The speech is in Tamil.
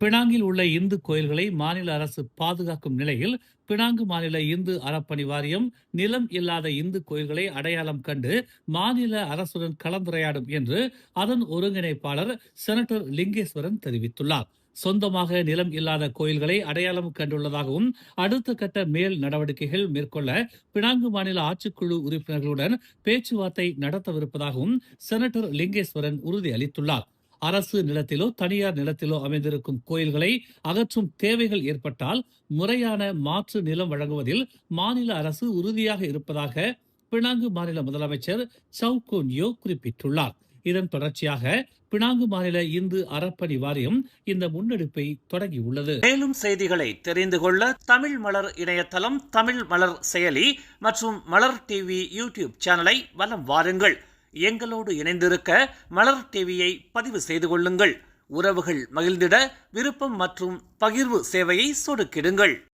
பினாங்கில் உள்ள இந்து கோயில்களை மாநில அரசு பாதுகாக்கும் நிலையில் பினாங்கு மாநில இந்து அறப்பணி வாரியம் நிலம் இல்லாத இந்து கோயில்களை அடையாளம் கண்டு மாநில அரசுடன் கலந்துரையாடும் என்று அதன் ஒருங்கிணைப்பாளர் செனட்டர் லிங்கேஸ்வரன் தெரிவித்துள்ளார். சொந்தமாக நிலம் இல்லாத கோயில்களை அடையாளம் கண்டுள்ளதாகவும் அடுத்த கட்ட மேல் நடவடிக்கைகள் மேற்கொள்ள பினாங்கு மாநில ஆட்சிக்குழு உறுப்பினர்களுடன் பேச்சுவார்த்தை நடத்தவிருப்பதாகவும் செனட்டர் லிங்கேஸ்வரன் உறுதியளித்துள்ளார். அரசு நிலத்திலோ தனியார் நிலத்திலோ அமைந்திருக்கும் கோயில்களை அகற்றும் தேவைகள் ஏற்பட்டால் முறையான மாற்று நிலம் வழங்குவதில் மாநில அரசு உறுதியாக இருப்பதாக பினாங்கு மாநில முதலமைச்சர் சவுகோன்யோ குறிப்பிட்டுள்ளார். இதன் தொடர்ச்சியாக பினாங்கு மாநில இந்து அறப்பணி வாரியம் இந்த முன்னெடுப்பை தொடங்கியுள்ளது. மேலும் செய்திகளை தெரிந்து கொள்ள தமிழ் மலர் இணையதளம், தமிழ் மலர் செயலி மற்றும் மலர் டிவி யூடியூப் சேனலை வலம் வாருங்கள். எங்களோடு இணைந்திருக்க மலர் டிவியை பதிவு செய்து கொள்ளுங்கள். உறவுகள் மகிழ்ந்திட விருப்பம் மற்றும் பகிர்வு சேவையை சொடுக்கிடுங்கள்.